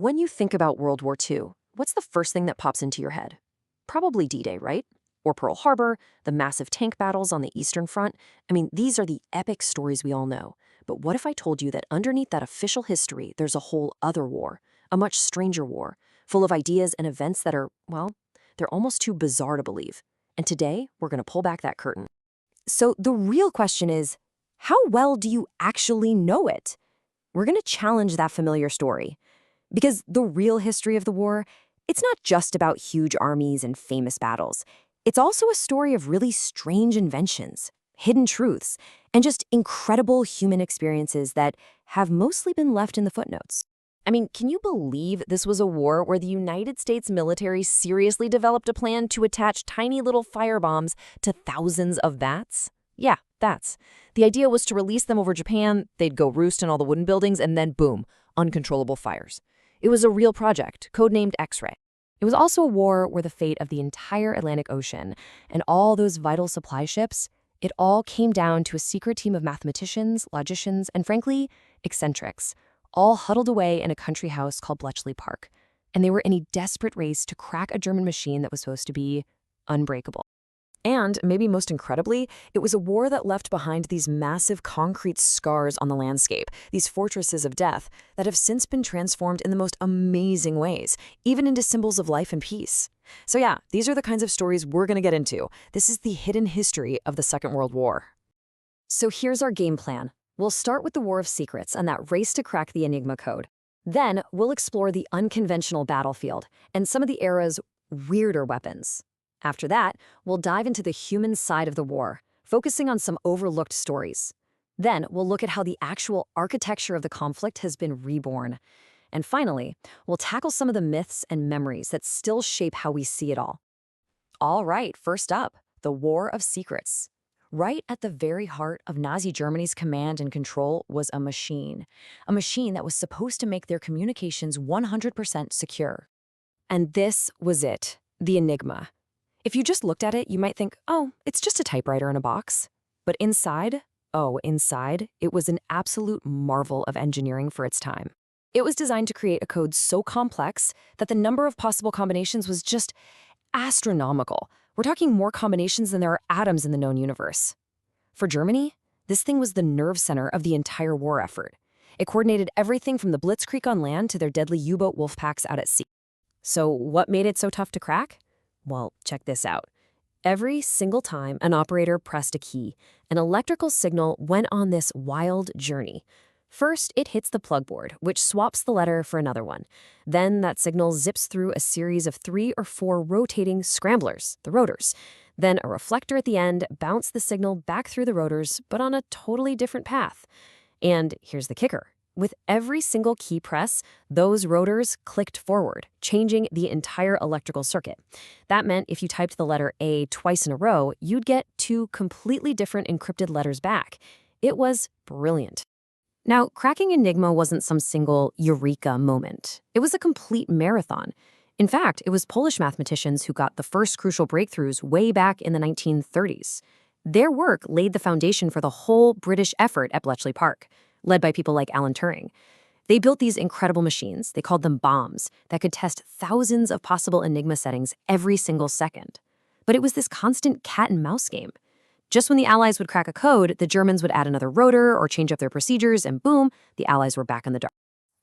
When you think about World War II, what's the first thing that pops into your head? Probably D-Day, right? Or Pearl Harbor, the massive tank battles on the Eastern Front. I mean, these are the epic stories we all know. But what if I told you that underneath that official history, there's a whole other war, a much stranger war, full of ideas and events that are, well, they're almost too bizarre to believe. And today, we're going to pull back that curtain. So the real question is, how well do you actually know it? We're going to challenge that familiar story. Because the real history of the war, it's not just about huge armies and famous battles. It's also a story of really strange inventions, hidden truths, and just incredible human experiences that have mostly been left in the footnotes. I mean, can you believe this was a war where the United States military seriously developed a plan to attach tiny little firebombs to thousands of bats? Yeah, bats. The idea was to release them over Japan, they'd go roost in all the wooden buildings, and then boom, uncontrollable fires. It was a real project, codenamed X-Ray. It was also a war where the fate of the entire Atlantic Ocean and all those vital supply ships, it all came down to a secret team of mathematicians, logicians, and frankly, eccentrics, all huddled away in a country house called Bletchley Park. And they were in a desperate race to crack a German machine that was supposed to be unbreakable. And, maybe most incredibly, it was a war that left behind these massive concrete scars on the landscape, these fortresses of death that have since been transformed in the most amazing ways, even into symbols of life and peace. So yeah, these are the kinds of stories we're going to get into. This is the hidden history of the Second World War. So here's our game plan. We'll start with the War of Secrets and that race to crack the Enigma code. Then we'll explore the unconventional battlefield and some of the era's weirder weapons. After that, we'll dive into the human side of the war, focusing on some overlooked stories. Then we'll look at how the actual architecture of the conflict has been reborn. And finally, we'll tackle some of the myths and memories that still shape how we see it all. All right, first up, the War of Secrets. Right at the very heart of Nazi Germany's command and control was a machine that was supposed to make their communications 100% secure. And this was it, the Enigma. If you just looked at it, you might think, oh, it's just a typewriter in a box. But inside, it was an absolute marvel of engineering for its time. It was designed to create a code so complex that the number of possible combinations was just astronomical. We're talking more combinations than there are atoms in the known universe. For Germany, this thing was the nerve center of the entire war effort. It coordinated everything from the Blitzkrieg on land to their deadly U-boat wolf packs out at sea. So what made it so tough to crack? Well, check this out. Every single time an operator pressed a key, an electrical signal went on this wild journey. First, it hits the plug board, which swaps the letter for another one. Then that signal zips through a series of 3 or 4 rotating scramblers, the rotors. Then a reflector at the end bounced the signal back through the rotors, but on a totally different path. And here's the kicker. With every single key press, those rotors clicked forward, changing the entire electrical circuit. That meant if you typed the letter A twice in a row, you'd get 2 completely different encrypted letters back. It was brilliant. Now, cracking Enigma wasn't some single eureka moment. It was a complete marathon. In fact, it was Polish mathematicians who got the first crucial breakthroughs way back in the 1930s. Their work laid the foundation for the whole British effort at Bletchley Park, led by people like Alan Turing. They built these incredible machines, they called them bombs, that could test thousands of possible Enigma settings every single second. But it was this constant cat-and-mouse game. Just when the Allies would crack a code, the Germans would add another rotor or change up their procedures, and boom, the Allies were back in the dark.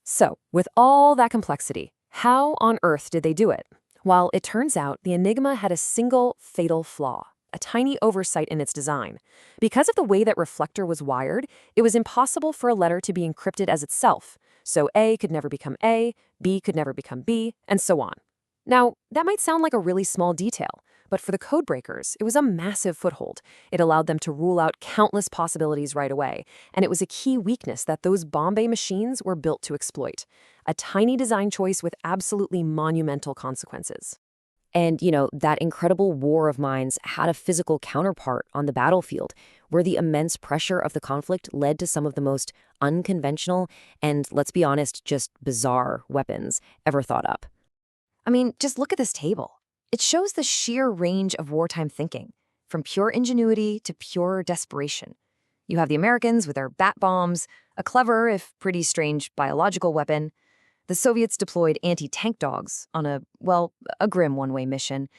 So, with all that complexity, how on earth did they do it? Well, it turns out the Enigma had a single fatal flaw, a tiny oversight in its design. Because of the way that reflector was wired, it was impossible for a letter to be encrypted as itself. So A could never become A, B could never become B, and so on. Now, that might sound like a really small detail, but for the codebreakers, it was a massive foothold. It allowed them to rule out countless possibilities right away, and it was a key weakness that those Bombay machines were built to exploit. A tiny design choice with absolutely monumental consequences. And, that incredible war of minds had a physical counterpart on the battlefield, where the immense pressure of the conflict led to some of the most unconventional and, let's be honest, just bizarre weapons ever thought up. I mean, just look at this table. It shows the sheer range of wartime thinking, from pure ingenuity to pure desperation. You have the Americans with their bat bombs, a clever, if pretty strange, biological weapon. The Soviets deployed anti-tank dogs on a grim one-way mission.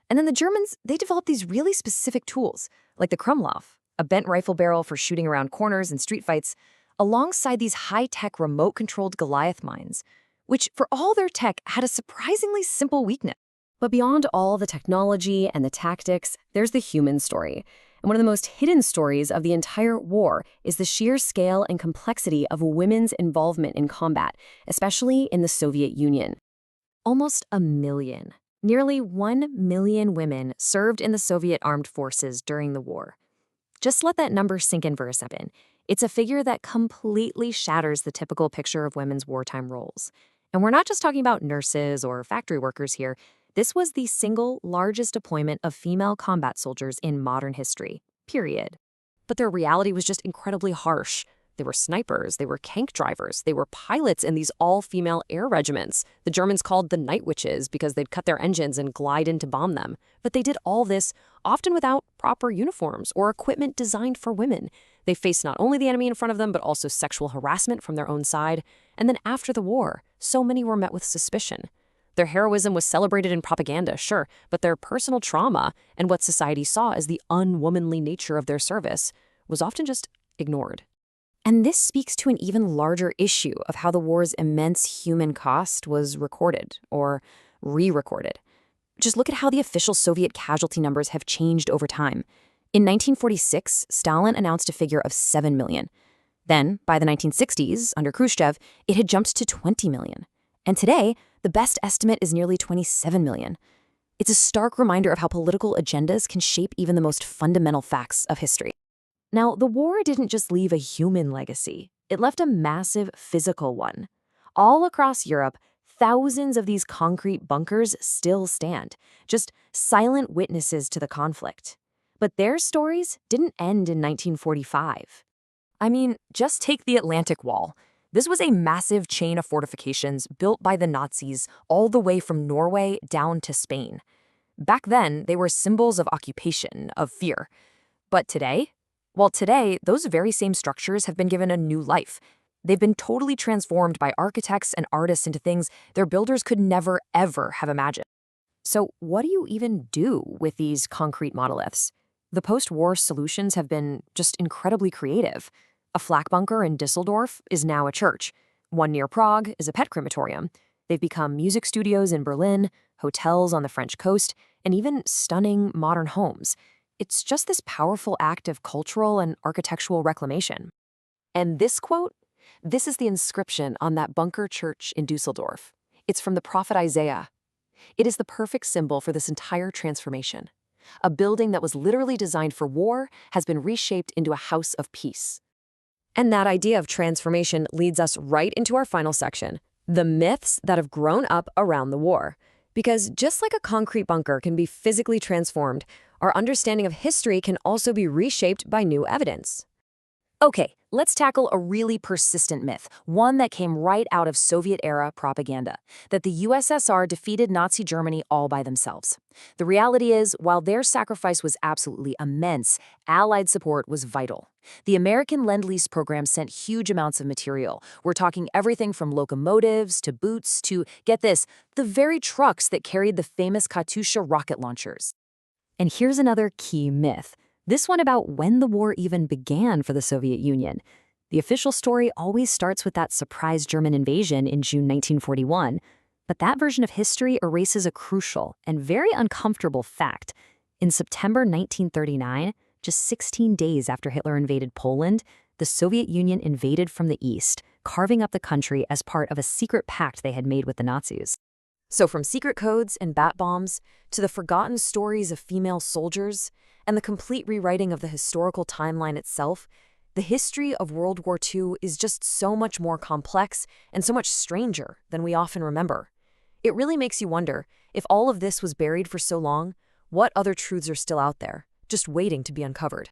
And then the Germans, they developed these really specific tools, like the Krumlov, a bent rifle barrel for shooting around corners and street fights, alongside these high-tech remote-controlled Goliath mines, which, for all their tech, had a surprisingly simple weakness. But beyond all the technology and the tactics, there's the human story. And one of the most hidden stories of the entire war is the sheer scale and complexity of women's involvement in combat, especially in the Soviet Union. Almost a million. Nearly 1 million women served in the Soviet armed forces during the war. Just let that number sink in for a second. It's a figure that completely shatters the typical picture of women's wartime roles. And we're not just talking about nurses or factory workers here. This was the single largest deployment of female combat soldiers in modern history, period. But their reality was just incredibly harsh. They were snipers, they were tank drivers, they were pilots in these all-female air regiments. The Germans called the night witches because they'd cut their engines and glide in to bomb them. But they did all this, often without proper uniforms or equipment designed for women. They faced not only the enemy in front of them, but also sexual harassment from their own side. And then after the war, so many were met with suspicion. Their heroism was celebrated in propaganda, sure, but their personal trauma and what society saw as the unwomanly nature of their service was often just ignored. And this speaks to an even larger issue of how the war's immense human cost was recorded or re-recorded. Just look at how the official Soviet casualty numbers have changed over time. In 1946, Stalin announced a figure of 7 million. Then, by the 1960s, under Khrushchev, it had jumped to 20 million. And today, the best estimate is nearly 27 million. It's a stark reminder of how political agendas can shape even the most fundamental facts of history. Now, the war didn't just leave a human legacy. It left a massive physical one. All across Europe, thousands of these concrete bunkers still stand, just silent witnesses to the conflict. But their stories didn't end in 1945. I mean, just take the Atlantic Wall. This was a massive chain of fortifications built by the Nazis all the way from Norway down to Spain. Back then, they were symbols of occupation, of fear. But today? Well, today, those very same structures have been given a new life. They've been totally transformed by architects and artists into things their builders could never, ever have imagined. So what do you even do with these concrete monoliths? The post-war solutions have been just incredibly creative. A flak bunker in Düsseldorf is now a church. One near Prague is a pet crematorium. They've become music studios in Berlin, hotels on the French coast, and even stunning modern homes. It's just this powerful act of cultural and architectural reclamation. And this quote? This is the inscription on that bunker church in Düsseldorf. It's from the prophet Isaiah. It is the perfect symbol for this entire transformation. A building that was literally designed for war has been reshaped into a house of peace. And that idea of transformation leads us right into our final section, the myths that have grown up around the war. Because just like a concrete bunker can be physically transformed, our understanding of history can also be reshaped by new evidence. Okay, let's tackle a really persistent myth, one that came right out of Soviet-era propaganda, that the USSR defeated Nazi Germany all by themselves. The reality is, while their sacrifice was absolutely immense, Allied support was vital. The American Lend-Lease program sent huge amounts of material. We're talking everything from locomotives to boots to, get this, the very trucks that carried the famous Katyusha rocket launchers. And here's another key myth. This one about when the war even began for the Soviet Union. The official story always starts with that surprise German invasion in June 1941, but that version of history erases a crucial and very uncomfortable fact. In September 1939, just 16 days after Hitler invaded Poland, the Soviet Union invaded from the east, carving up the country as part of a secret pact they had made with the Nazis. So from secret codes and bat bombs to the forgotten stories of female soldiers and the complete rewriting of the historical timeline itself, the history of World War II is just so much more complex and so much stranger than we often remember. It really makes you wonder, if all of this was buried for so long, what other truths are still out there, just waiting to be uncovered?